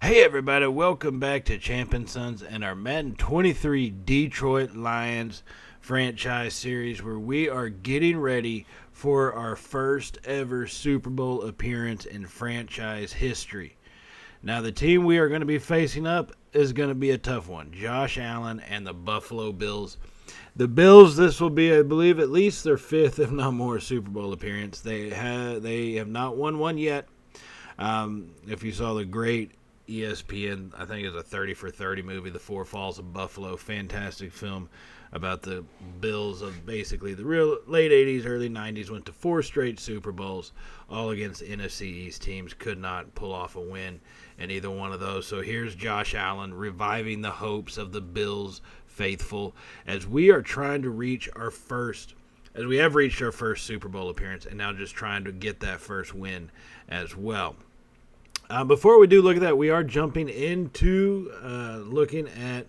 Hey everybody, welcome back to Champion Sons and our Madden 23 Detroit Lions franchise series where we are getting ready for our first ever Super Bowl appearance in franchise history. Now the team we are going to be facing up is going to be a tough one. Josh Allen and the Buffalo Bills. The Bills, this will be, I believe, at least their fifth, if not more, Super Bowl appearance. They have not won one yet. If you saw the great ESPN, I think it was a 30 for 30 movie, The Four Falls of Buffalo. Fantastic film about the Bills of basically the real late 80s, early 90s. Went to 4 straight Super Bowls, all against NFC East teams. Could not pull off a win in either one of those. So here's Josh Allen reviving the hopes of the Bills faithful as we are trying to reach our first, as we have reached our first Super Bowl appearance, and now just trying to get that first win as well. Before we do look at that, we are jumping into looking at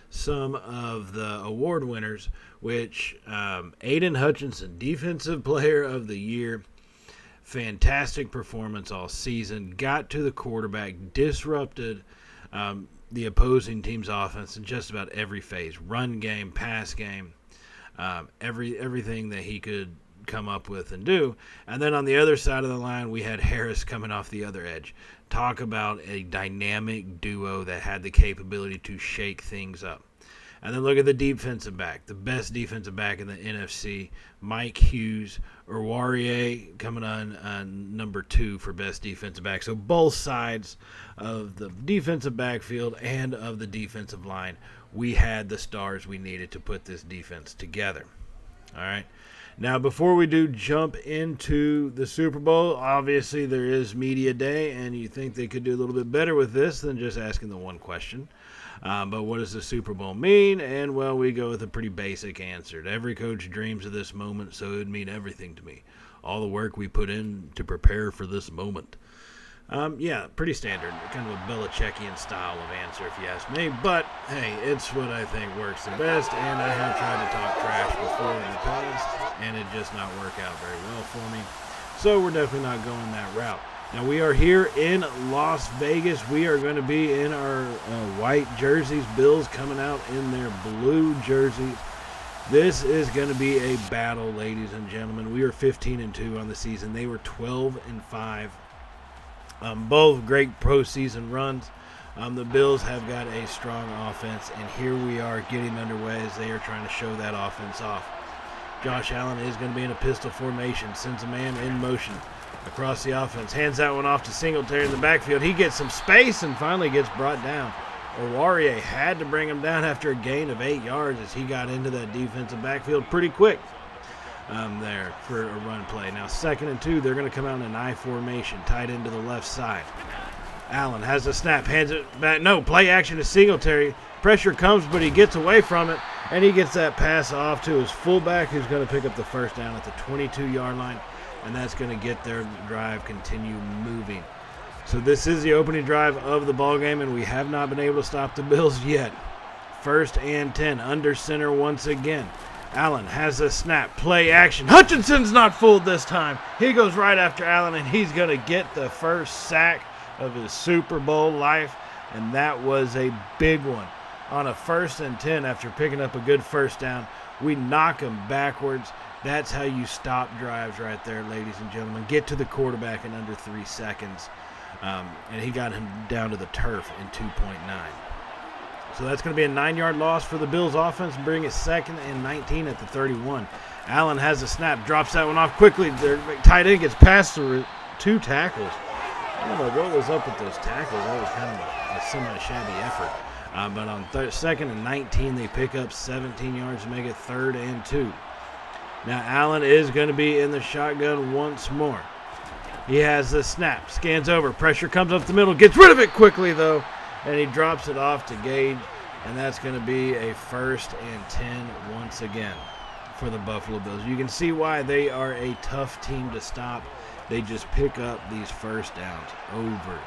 some of the award winners, which Aiden Hutchinson, Defensive Player of the Year, fantastic performance all season, got to the quarterback, disrupted the opposing team's offense in just about every phase, run game, pass game, everything that he could come up with and do. And then on the other side of the line, we had Harris coming off the other edge. Talk about a dynamic duo that had the capability to shake things up. And then look at the defensive back, the best defensive back in the NFC, Mike Hughes, or Warrior coming on number 2 for best defensive back. So both sides of the defensive backfield and of the defensive line, we had the stars we needed to put this defense together. All right. Now, before we do jump into the Super Bowl, obviously there is Media Day, and you think they could do a little bit better with this than just asking the one question. But what does the Super Bowl mean? And, well, we go with a pretty basic answer. Every coach dreams of this moment, so it would mean everything to me. All the work we put in to prepare for this moment. Yeah, pretty standard. Kind of a Belichickian style of answer, if you ask me. But, hey, it's what I think works the best, and I have tried to talk trash before in the past, and it just not work out very well for me. So we're definitely not going that route. Now, we are here in Las Vegas. We are going to be in our white jerseys. Bills coming out in their blue jerseys. This is going to be a battle, ladies and gentlemen. We are 15-2 on the season. They were 12-5. Both great postseason runs. The Bills have got a strong offense, and here we are getting underway as they are trying to show that offense off. Josh Allen is going to be in a pistol formation, sends a man in motion across the offense, hands that one off to Singletary in the backfield. He gets some space and finally gets brought down. Warrior had to bring him down after a gain of 8 yards as he got into that defensive backfield pretty quick. There for a run play. Now 2nd and 2, they're going to come out in an I formation, tight into the left side. Allen has the snap, hands it back. No, play action to Singletary. Pressure comes, but he gets away from it, and he gets that pass off to his fullback, who's going to pick up the first down at the 22-yard line, and that's going to get their drive continue moving. So this is the opening drive of the ball game, and we have not been able to stop the Bills yet. 1st and 10, under center once again. Allen has a snap, play action. Hutchinson's not fooled this time. He goes right after Allen, and he's going to get the first sack of his Super Bowl life, and that was a big one. On a 1st and 10, after picking up a good first down, we knock him backwards. That's how you stop drives right there, ladies and gentlemen. Get to the quarterback in under 3 seconds, and he got him down to the turf in 2.9. So that's going to be a 9-yard loss for the Bills offense, bring it 2nd and 19 at the 31. Allen has a snap, drops that one off quickly. Their tight end gets past through 2 tackles. I don't know what was up with those tackles. That was kind of a semi-shabby effort. But on 2nd and 19, they pick up 17 yards to make it 3rd and 2. Now Allen is going to be in the shotgun once more. He has the snap, scans over, pressure comes up the middle, gets rid of it quickly though, and he drops it off to Gage, and that's going to be a 1st and 10 once again for the Buffalo Bills. You can see why they are a tough team to stop. They just pick up these first downs over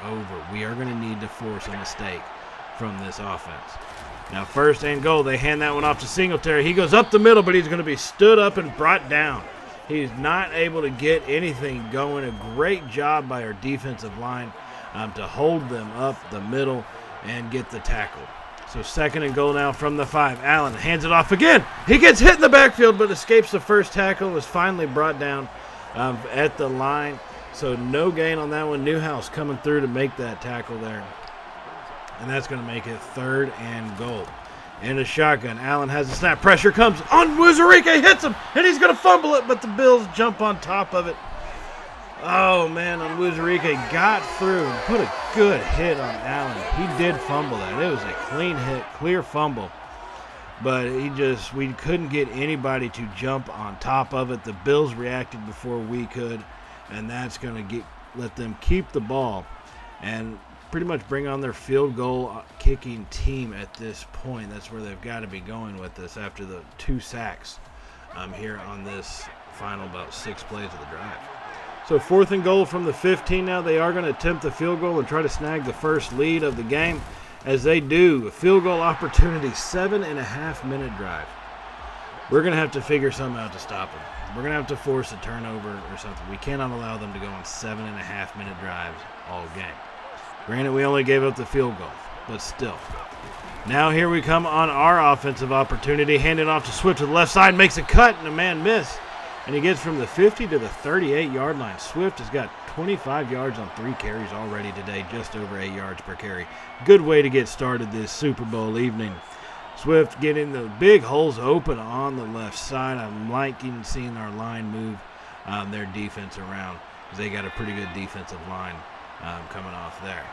and over. We are going to need to force a mistake from this offense. Now 1st and goal, they hand that one off to Singletary. He goes up the middle, but he's going to be stood up and brought down. He's not able to get anything going. A great job by our defensive line. to hold them up the middle and get the tackle. So 2nd and goal now from the 5. Allen hands it off again. He gets hit in the backfield but escapes the first tackle and was finally brought down at the line. So no gain on that one. Newhouse coming through to make that tackle there. And that's going to make it 3rd and goal. In a shotgun, Allen has a snap. Pressure comes on Wuzurike, hits him, and he's going to fumble it, but the Bills jump on top of it. Oh, man, on Wuzurike, got through and put a good hit on Allen. He did fumble that. It was a clean hit, clear fumble. But we couldn't get anybody to jump on top of it. The Bills reacted before we could, and that's going to let them keep the ball and pretty much bring on their field goal kicking team at this point. That's where they've got to be going with this after the 2 sacks here on this final about 6 plays of the drive. So 4th and goal from the 15 now. They are going to attempt the field goal and try to snag the first lead of the game. As they do, a field goal opportunity, 7.5-minute drive. We're going to have to figure something out to stop them. We're going to have to force a turnover or something. We cannot allow them to go on 7.5-minute drives all game. Granted, we only gave up the field goal, but still. Now here we come on our offensive opportunity. Handing off to Swift to the left side, makes a cut, and a man miss. And he gets from the 50 to the 38-yard line. Swift has got 25 yards on 3 carries already today, just over 8 yards per carry. Good way to get started this Super Bowl evening. Swift getting the big holes open on the left side. I'm liking seeing our line move their defense around because they got a pretty good defensive line coming off there.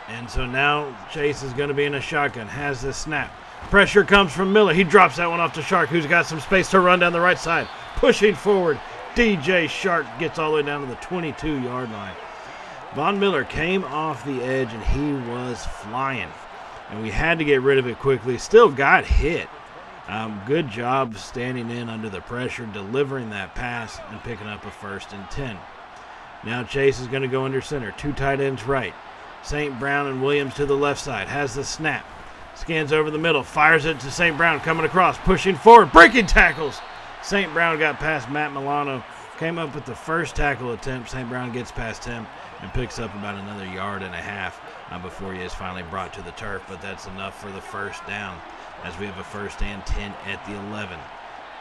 And so now Chase is going to be in a shotgun, has the snap. Pressure comes from Miller. He drops that one off to Shark, who's got some space to run down the right side. Pushing forward, DJ Shark gets all the way down to the 22-yard line. Von Miller came off the edge, and he was flying. And we had to get rid of it quickly. Still got hit. Good job standing in under the pressure, delivering that pass, and picking up a 1st and 10. Now Chase is going to go under center. 2 tight ends right. St. Brown and Williams to the left side. Has the snap. Scans over the middle. Fires it to St. Brown coming across. Pushing forward. Breaking tackles. St. Brown got past Matt Milano. Came up with the first tackle attempt. St. Brown gets past him and picks up about another 1.5 yards before he is finally brought to the turf. But that's enough for the 1st down as we have a 1st and 10 at the 11.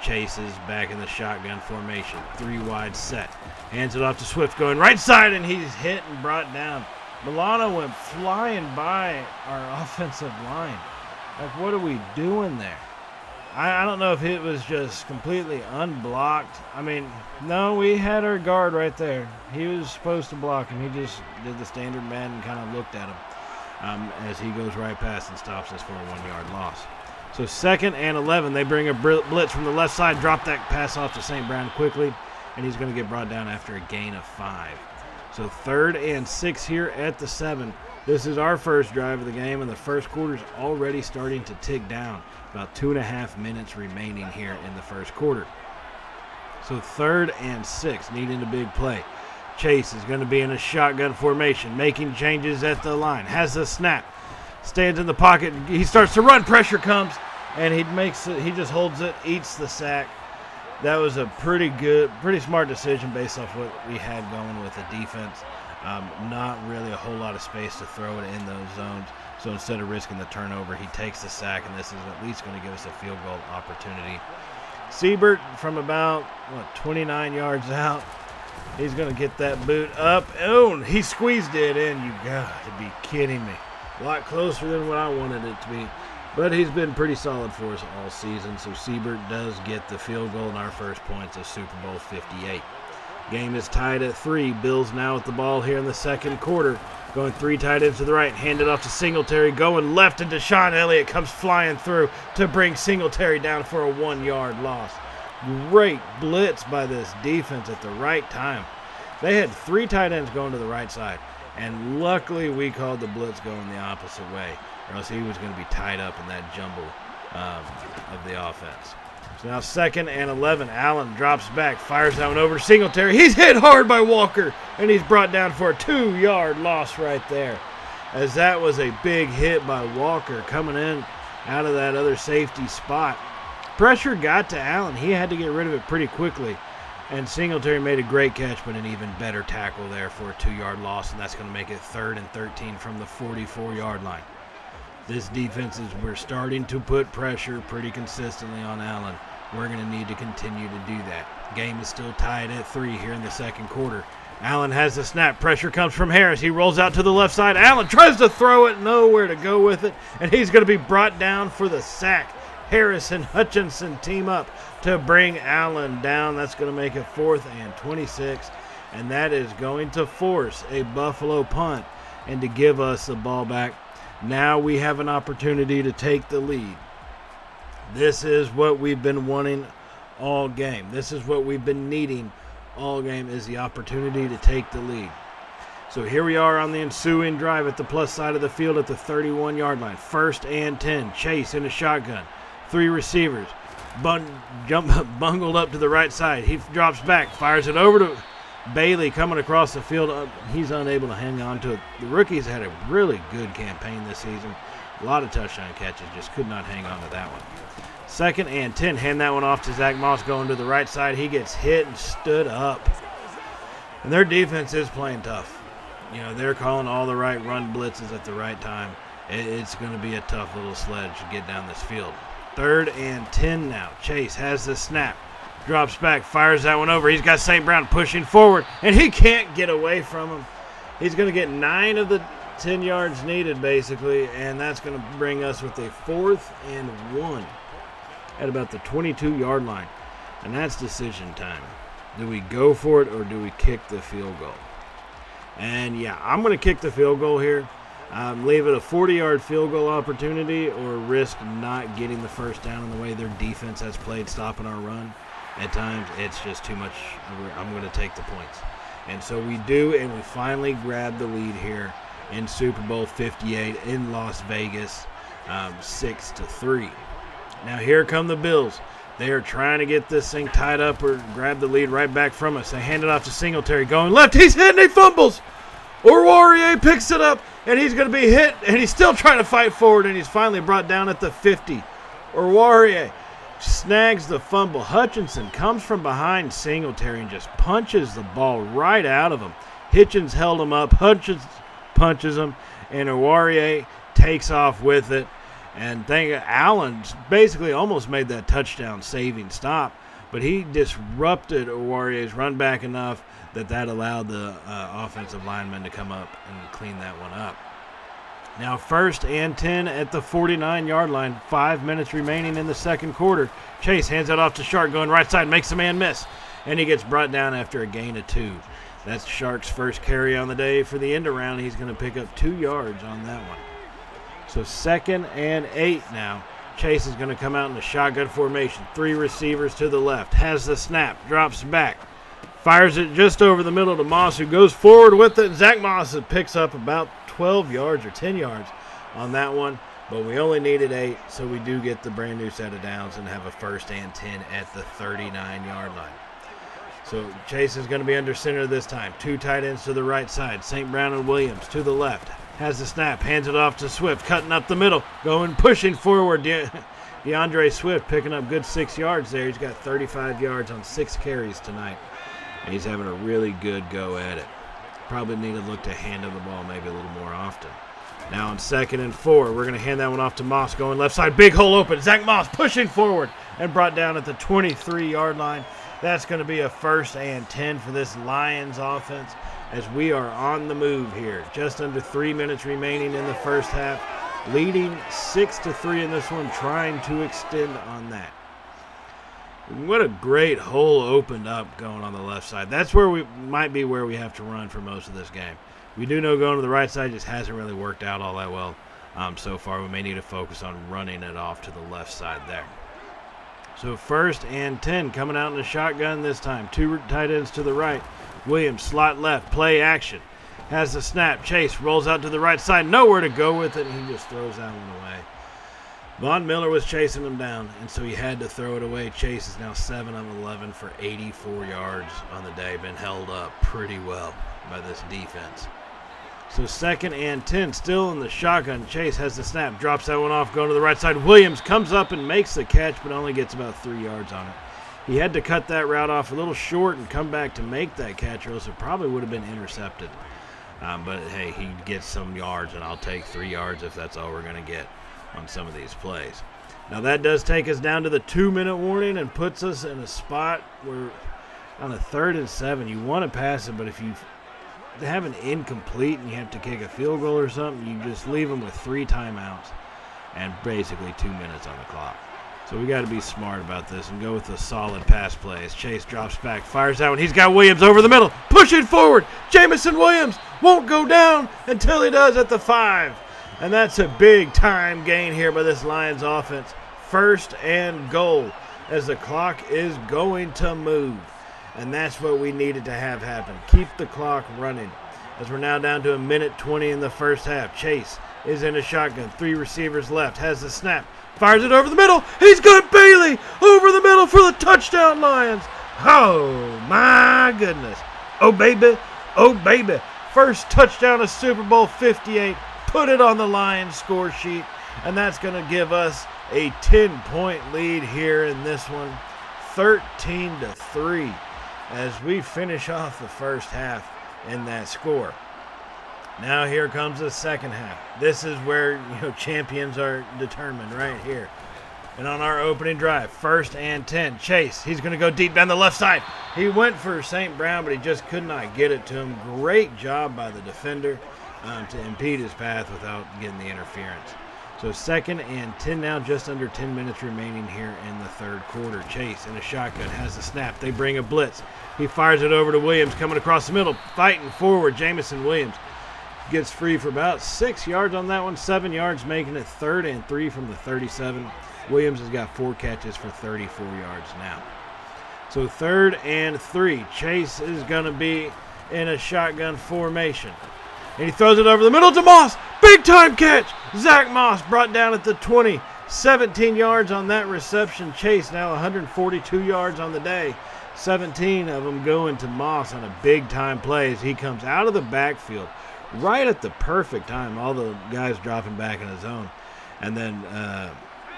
Chase is back in the shotgun formation. 3 wide set. Hands it off to Swift going right side, and he's hit and brought down. Milano went flying by our offensive line. Like, what are we doing there? I don't know if it was just completely unblocked. I mean, no, we had our guard right there. He was supposed to block him. He just did the standard man and kind of looked at him as he goes right past and stops us for a 1-yard loss. So 2nd and 11, they bring a blitz from the left side, drop that pass off to St. Brown quickly, and he's going to get brought down after a gain of 5. So 3rd and 6 here at the 7. This is our first drive of the game, and the first quarter's already starting to tick down. About 2.5 minutes remaining here in the first quarter. So 3rd and 6, needing a big play. Chase is going to be in a shotgun formation, making changes at the line. Has the snap. Stands in the pocket. He starts to run. Pressure comes, and he just holds it, eats the sack. That was a pretty smart decision based off what we had going with the defense. Not really a whole lot of space to throw it in those zones. So instead of risking the turnover, he takes the sack, and this is at least going to give us a field goal opportunity. Siebert from about, 29 yards out. He's going to get that boot up. Oh, he squeezed it in. You got to be kidding me. A lot closer than what I wanted it to be. But he's been pretty solid for us all season, so Siebert does get the field goal in our first points of Super Bowl 58. Game is tied at 3. Bills now with the ball here in the second quarter. Going 3 tight ends to the right. Handed off to Singletary. Going left, and Deshaun Elliott comes flying through to bring Singletary down for a 1-yard loss. Great blitz by this defense at the right time. They had 3 tight ends going to the right side, and luckily we called the blitz going the opposite way, or else he was going to be tied up in that jumble of the offense. So now 2nd and 11. Allen drops back, fires that one over to Singletary. He's hit hard by Walker, and he's brought down for a 2-yard loss right there, as that was a big hit by Walker coming in out of that other safety spot. Pressure got to Allen. He had to get rid of it pretty quickly. And Singletary made a great catch, but an even better tackle there for a 2-yard loss, and that's going to make it 3rd and 13 from the 44-yard line. This defense we're starting to put pressure pretty consistently on Allen. We're going to need to continue to do that. Game is still tied at 3 here in the second quarter. Allen has the snap. Pressure comes from Harris. He rolls out to the left side. Allen tries to throw it, nowhere to go with it, and he's going to be brought down for the sack. Harris and Hutchinson team up to bring Allen down. That's going to make it 4th and 26, and that is going to force a Buffalo punt and to give us the ball back. Now we have an opportunity to take the lead. This is what we've been wanting all game. This is what we've been needing all game, is the opportunity to take the lead. So here we are on the ensuing drive at the plus side of the field at the 31-yard line. 1st and 10. Chase in a shotgun. 3 receivers. Bungled up to the right side. He drops back, fires it over to Bailey coming across the field. He's unable to hang on to it. The rookies had a really good campaign this season. A lot of touchdown catches, just could not hang on to that one. 2nd and 10. Hand that one off to Zach Moss going to the right side. He gets hit and stood up. And their defense is playing tough. You know, they're calling all the right run blitzes at the right time. It's going to be a tough little sledge to get down this field. 3rd and 10 now. Chase has the snap. Drops back, fires that one over. He's got St. Brown pushing forward, and he can't get away from him. He's going to get 9 of the 10 yards needed, basically, and that's going to bring us with a 4th and 1 at about the 22-yard line. And that's decision time. Do we go for it or do we kick the field goal? And, yeah, I'm going to kick the field goal here. Leave it a 40-yard field goal opportunity or risk not getting the first down in the way their defense has played, stopping our run. At times, it's just too much. I'm going to take the points. And so we do, and we finally grab the lead here in Super Bowl 58 in Las Vegas, 6-3. Now here come the Bills. They are trying to get this thing tied up or grab the lead right back from us. They hand it off to Singletary going left. He's hit and he fumbles. Oruwariye picks it up, and he's going to be hit, and he's still trying to fight forward, and he's finally brought down at the 50. Oruwariye snags the fumble. Hutchinson comes from behind Singletary and just punches the ball right out of him. Hitchens held him up. Hutchins punches him, and Oruwariye takes off with it. And Allen basically almost made that touchdown saving stop, but he disrupted Oruwariye's run back enough that allowed the offensive lineman to come up and clean that one up. Now 1st and 10 at the 49-yard line. 5 minutes remaining in the second quarter. Chase hands it off to Shark going right side, makes the man miss, and he gets brought down after a gain of 2. That's Shark's first carry on the day for the end around. He's going to pick up 2 yards on that one. So 2nd and 8 now. Chase is going to come out in the shotgun formation. 3 receivers to the left. Has the snap. Drops back. Fires it just over the middle to Moss, who goes forward with it. Zach Moss picks up about 12 yards or 10 yards on that one. But we only needed 8, so we do get the brand new set of downs and have a 1st and 10 at the 39-yard line. So Chase is going to be under center this time. 2 tight ends to the right side. St. Brown and Williams to the left. Has the snap, hands it off to Swift, cutting up the middle, pushing forward. DeAndre Swift picking up good 6 yards there. He's got 35 yards on 6 carries tonight. And he's having a really good go at it. Probably need to look to hand him the ball maybe a little more often. Now on 2nd and 4, we're going to hand that one off to Moss going left side. Big hole open. Zach Moss pushing forward and brought down at the 23-yard line. That's going to be a 1st and 10 for this Lions offense as we are on the move here. Just under 3 minutes remaining in the first half. Leading 6-3 in this one, trying to extend on that. What a great hole opened up going on the left side. That's where we might be where we have to run for most of this game. We do know going to the right side just hasn't really worked out all that well so far. We may need to focus on running it off to the left side there. So 1st and 10 coming out in the shotgun this time. 2 tight ends to the right. Williams slot left, play action. Has the snap. Chase rolls out to the right side. Nowhere to go with it, and he just throws that one away. Von Miller was chasing him down, and so he had to throw it away. Chase is now 7 of 11 for 84 yards on the day. Been held up pretty well by this defense. So 2nd and 10, still in the shotgun. Chase has the snap, drops that one off, going to the right side. Williams comes up and makes the catch, but only gets about 3 yards on it. He had to cut that route off a little short and come back to make that catch, or else it probably would have been intercepted. But, hey, he gets some yards, and I'll take 3 yards if that's all we're going to get on some of these plays. Now, that does take us down to the 2-minute warning and puts us in a spot where on a 3rd and 7, you want to pass it, but if you have an incomplete and you have to kick a field goal or something, you just leave them with 3 timeouts and basically 2 minutes on the clock. So we got to be smart about this and go with a solid pass play as Chase drops back, fires that one. He's got Williams over the middle, pushing forward. Jamison Williams won't go down until he does at the 5. And that's a big-time gain here by this Lions offense. 1st and goal as the clock is going to move. And that's what we needed to have happen. Keep the clock running. As we're now down to 1:20 in the first half. Chase is in a shotgun. 3 receivers left. Has the snap. Fires it over the middle. He's got Bailey over the middle for the touchdown, Lions. Oh, my goodness. Oh, baby. Oh, baby. First touchdown of Super Bowl 58. Put it on the Lions score sheet. And that's going to give us a 10-point lead here in this one. 13-3 as we finish off the first half in that score. Now here comes the second half. This is where champions are determined right here. And on our opening drive, 1st and 10, Chase, he's going to go deep down the left side. He went for St. Brown, but he just could not get it to him. Great job by the defender to impede his path without getting the interference. So 2nd and 10 now, just under 10 minutes remaining here in the third quarter. Chase in a shotgun has the snap. They bring a blitz. He fires it over to Williams coming across the middle, fighting forward. Jamison Williams gets free for about 6 yards on that one, 7 yards, making it 3rd and 3 from the 37. Williams has got 4 catches for 34 yards now. So 3rd and 3. Chase is going to be in a shotgun formation. And he throws it over the middle to Moss. Big time catch. Zach Moss brought down at the 20. 17 yards on that reception. Chase now 142 yards on the day. 17 of them going to Moss on a big time play as he comes out of the backfield right at the perfect time. All the guys dropping back in his zone. And then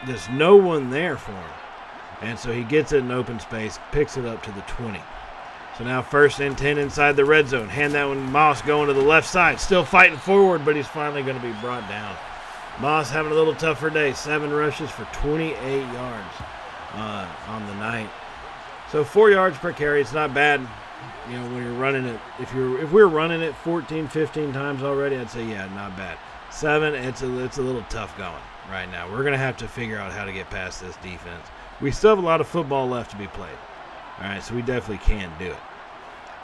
there's no one there for him. And so he gets it in open space, picks it up to the 20. So now 1st and 10 inside the red zone. Hand that one, Moss going to the left side. Still fighting forward, but he's finally going to be brought down. Moss having a little tougher day. 7 rushes for 28 yards on the night. So 4 yards per carry. It's not bad. When you're running it, if we're running it 14, 15 times already, I'd say, yeah, not bad. 7, it's a little tough going right now. We're going to have to figure out how to get past this defense. We still have a lot of football left to be played. All right, so we definitely can do it.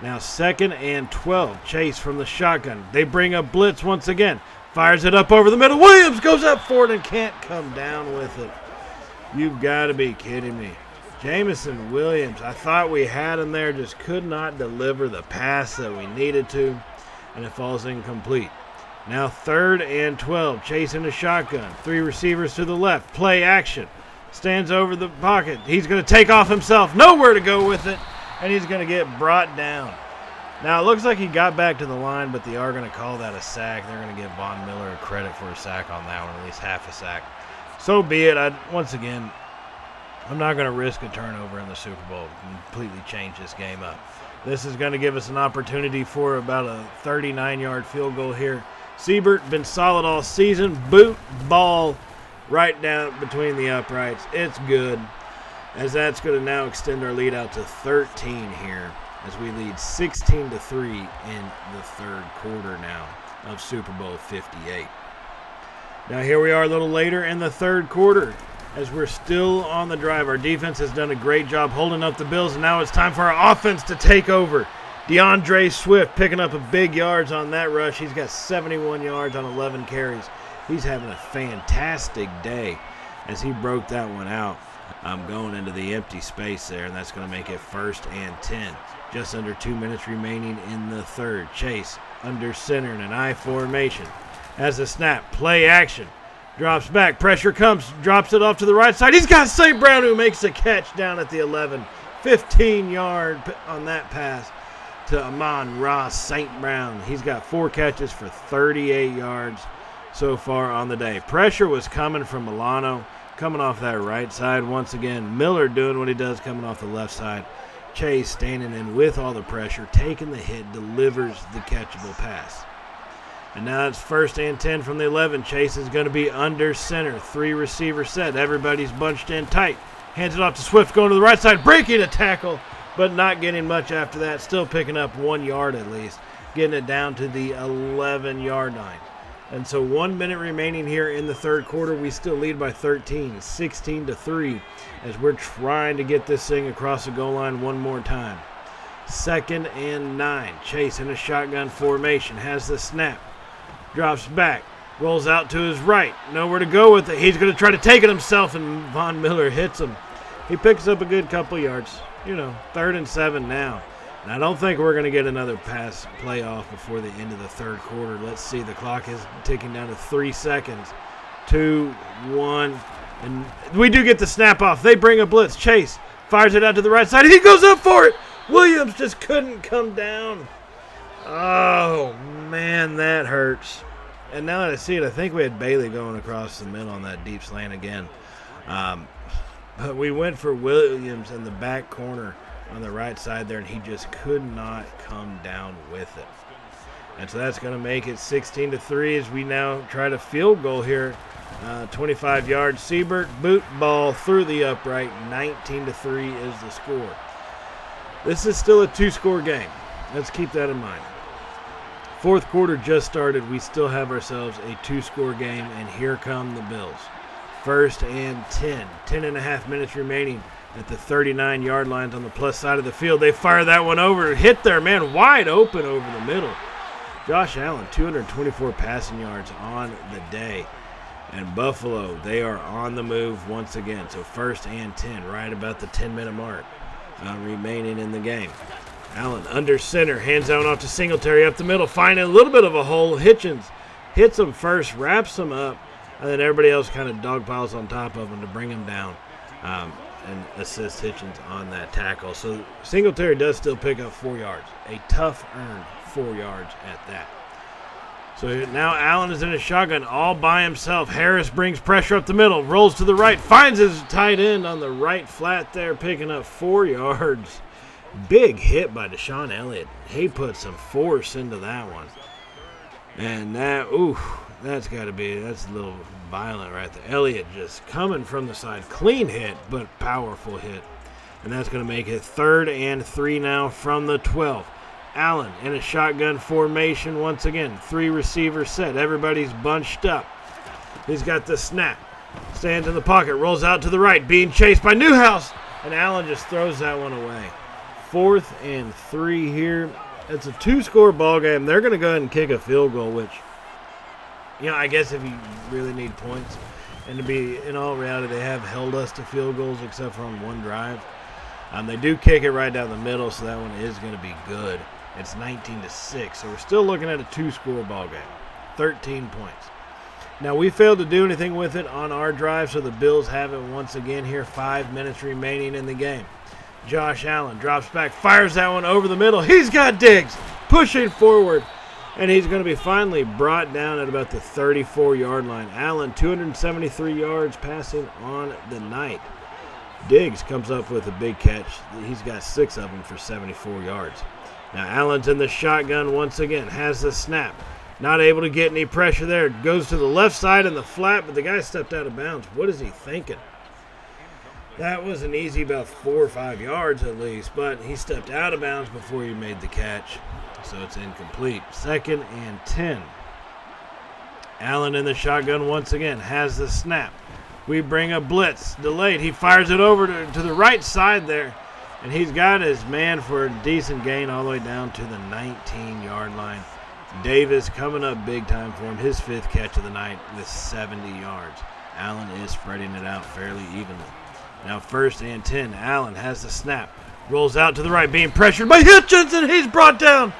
Now 2nd and 12. Chase from the shotgun. They bring a blitz once again. Fires it up over the middle. Williams goes up for it and can't come down with it. You've got to be kidding me. Jamison Williams, I thought we had him there, just could not deliver the pass that we needed to, and it falls incomplete. Now 3rd and 12. Chase in the shotgun. 3 receivers to the left. Play action. Stands over the pocket. He's going to take off himself. Nowhere to go with it. And he's going to get brought down. Now, it looks like he got back to the line, but they are going to call that a sack. They're going to give Von Miller a credit for a sack on that one, at least half a sack. So be it. Once again, I'm not going to risk a turnover in the Super Bowl and completely change this game up. This is going to give us an opportunity for about a 39-yard field goal here. Siebert been solid all season. Boot ball right down between the uprights. It's good, as that's going to now extend our lead out to 13 here as we lead 16-3 in the third quarter now of Super Bowl 58. Now here we are a little later in the third quarter as we're still on the drive. Our defense has done a great job holding up the Bills, and now it's time for our offense to take over. DeAndre Swift picking up a big yards on that rush. He's got 71 yards on 11 carries. He's having a fantastic day as he broke that one out. Going into the empty space there, and that's going to make it 1st and 10. Just under 2 minutes remaining in the third. Chase under center in an I formation. Has a snap. Play action. Drops back. Pressure comes. Drops it off to the right side. He's got St. Brown who makes a catch down at the 11. 15-yard on that pass to Amon-Ra St. Brown. He's got 4 catches for 38 yards so far on the day. Pressure was coming from Milano. coming off that right side once again. Miller doing what he does coming off the left side. Chase standing in with all the pressure, taking the hit, delivers the catchable pass. And now it's 1st and 10 from the 11. Chase is going to be under center. 3 receiver set. Everybody's bunched in tight. Hands it off to Swift going to the right side, breaking a tackle, but not getting much after that. Still picking up 1 yard at least, getting it down to the 11-yard line. And so 1 minute remaining here in the third quarter. We still lead by 13, 16-3, as we're trying to get this thing across the goal line one more time. 2nd and 9. Chase in a shotgun formation, has the snap. Drops back, rolls out to his right, nowhere to go with it. He's going to try to take it himself, and Von Miller hits him. He picks up a good couple yards. 3rd and 7 now. And I don't think we're going to get another pass playoff before the end of the third quarter. Let's see, the clock is ticking down to 3 seconds. 2, 1, and we do get the snap off. They bring a blitz. Chase fires it out to the right side. He goes up for it. Williams just couldn't come down. Oh, man, that hurts. And now that I see it, I think we had Bailey going across the middle on that deep slant again. But we went for Williams in the back corner on the right side there, and he just could not come down with it. And so that's going to make it 16-3 as we now try to field goal here. 25 yards. Siebert, boot ball through the upright. 19-3 is the score. This is still a 2-score game. Let's keep that in mind. Fourth quarter just started. We still have ourselves a 2-score game, and here come the Bills. 1st and 10. 10.5 minutes remaining at the 39-yard lines on the plus side of the field. They fire that one over. Hit their man wide open over the middle. Josh Allen, 224 passing yards on the day. And Buffalo, they are on the move once again. So 1st and 10, right about the 10-minute mark remaining in the game. Allen under center, hands down off to Singletary up the middle, finding a little bit of a hole. Hitchens hits him first, wraps him up, and then everybody else kind of dogpiles on top of him to bring him down and assist Hitchens on that tackle. So Singletary does still pick up 4 yards, a tough earned 4 yards at that. So now Allen is in a shotgun all by himself. Harris brings pressure up the middle, rolls to the right, finds his tight end on the right flat there, picking up 4 yards. Big hit by Deshaun Elliott. He put some force into that one. And that's a little violent right there. Elliott just coming from the side. Clean hit, but powerful hit. And that's going to make it 3rd and 3 now from the 12. Allen in a shotgun formation once again. 3 receivers set. Everybody's bunched up. He's got the snap. Stands in the pocket. Rolls out to the right. Being chased by Newhouse. And Allen just throws that one away. 4th and 3 here. It's a 2-score ball game. They're going to go ahead and kick a field goal, which, I guess if you really need points, and to be in all reality, they have held us to field goals except for on one drive. They do kick it right down the middle, so that one is going to be good. It's 19-6, so we're still looking at a 2-score ball game. 13 points. Now, we failed to do anything with it on our drive, so the Bills have it once again here. 5 minutes remaining in the game. Josh Allen drops back, fires that one over the middle. He's got Diggs pushing forward, and he's going to be finally brought down at about the 34-yard line. Allen, 273 yards passing on the night. Diggs comes up with a big catch. He's got 6 of them for 74 yards. Now Allen's in the shotgun once again, has the snap. Not able to get any pressure there. Goes to the left side in the flat, but the guy stepped out of bounds. What is he thinking? That wasn't easy, about 4 or 5 yards at least, but he stepped out of bounds before he made the catch, so it's incomplete. 2nd and 10. Allen in the shotgun once again, has the snap. We bring a blitz, delayed. He fires it over to the right side there, and he's got his man for a decent gain all the way down to the 19-yard line. Davis coming up big time for him, his 5th catch of the night with 70 yards. Allen is spreading it out fairly evenly. Now 1st and 10. Allen has the snap. Rolls out to the right, being pressured by Hutchinson. He's brought down.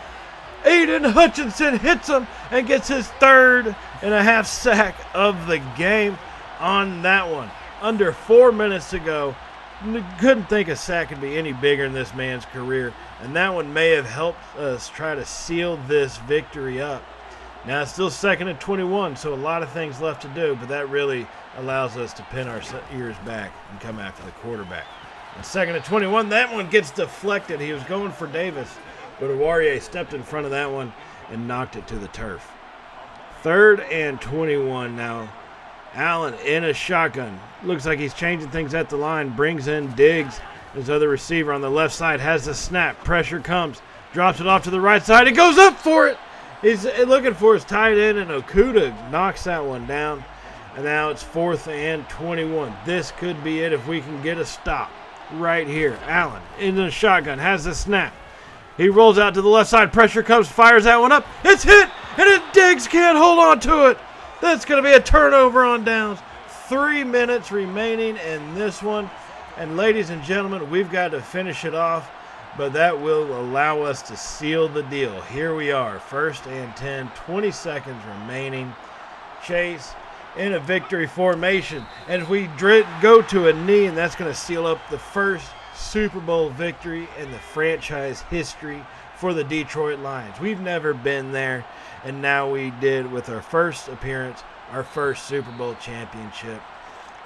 Aiden Hutchinson hits him and gets his 3rd and a half sack of the game on that one. Under 4 minutes to go. Couldn't think a sack could be any bigger in this man's career. And that one may have helped us try to seal this victory up. Now it's still 2nd and 21, so a lot of things left to do, but that really allows us to pin our ears back and come after the quarterback. And 2nd and 21, that one gets deflected. He was going for Davis, but Awarie stepped in front of that one and knocked it to the turf. 3rd and 21 now. Allen in a shotgun. Looks like he's changing things at the line. Brings in Diggs. His other receiver on the left side has the snap. Pressure comes. Drops it off to the right side. He goes up for it. He's looking for his tight end, and Okudah knocks that one down. And now it's 4th and 21. This could be it if we can get a stop right here. Allen in the shotgun. Has the snap. He rolls out to the left side. Pressure comes. Fires that one up. It's hit. And Diggs can't hold on to it. That's going to be a turnover on downs. 3 minutes remaining in this one. And ladies and gentlemen, we've got to finish it off, but that will allow us to seal the deal. Here we are, 1st and 10, 20 seconds remaining. Chase in a victory formation. And if we go to a knee, and that's going to seal up the first Super Bowl victory in the franchise history for the Detroit Lions. We've never been there, and now we did with our first appearance, our first Super Bowl championship.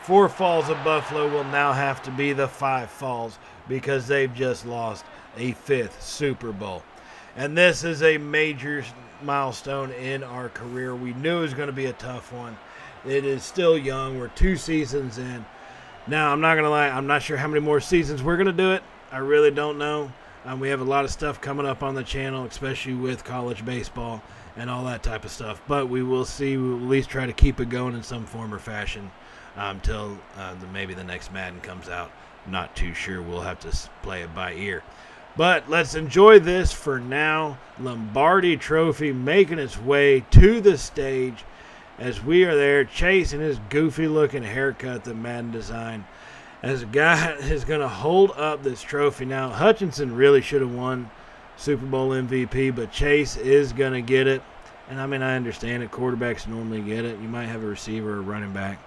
4 Falls of Buffalo will now have to be the 5 Falls because they've just lost a 5th Super Bowl. And this is a major milestone in our career. We knew it was going to be a tough one. It is still young. We're 2 seasons in. Now, I'm not going to lie, I'm not sure how many more seasons we're going to do it. I really don't know. We have a lot of stuff coming up on the channel, especially with college baseball and all that type of stuff. But we will see. We'll at least try to keep it going in some form or fashion until maybe the next Madden comes out. Not too sure. We'll have to play it by ear. But let's enjoy this for now. Lombardi Trophy making its way to the stage as we are there. Chase in his goofy-looking haircut that Madden designed. As a guy is going to hold up this trophy. Now, Hutchinson really should have won Super Bowl MVP, but Chase is going to get it. And, I understand it. Quarterbacks normally get it. You might have a receiver or running back,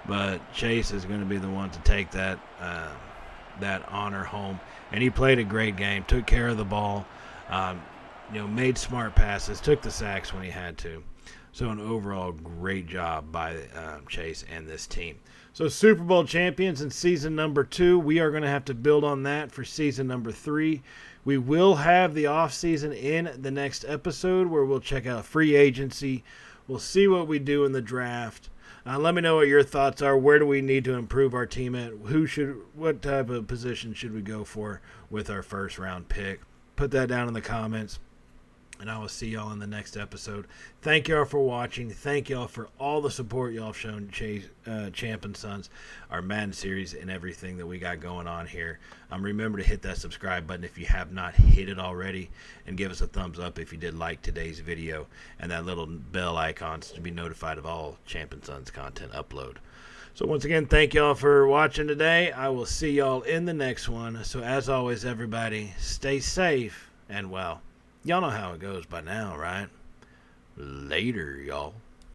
but Chase is going to be the one to take that honor home. And he played a great game, took care of the ball, made smart passes, took the sacks when he had to. So an overall great job by Chase and this team. So Super Bowl champions in season number 2. We are going to have to build on that for season number 3. We will have the offseason in the next episode where we'll check out free agency. We'll see what we do in the draft. Let me know what your thoughts are. Where do we need to improve our team at? What type of position should we go for with our first round pick? Put that down in the comments. And I will see y'all in the next episode. Thank y'all for watching. Thank y'all for all the support y'all have shown Champ and Sons, our Madden series, and everything that we got going on here. Remember to hit that subscribe button if you have not hit it already. And give us a thumbs up if you did like today's video. And that little bell icon to be notified of all Champ and Sons content upload. So once again, thank y'all for watching today. I will see y'all in the next one. So as always, everybody, stay safe and well. Y'all know how it goes by now, right? Later, y'all.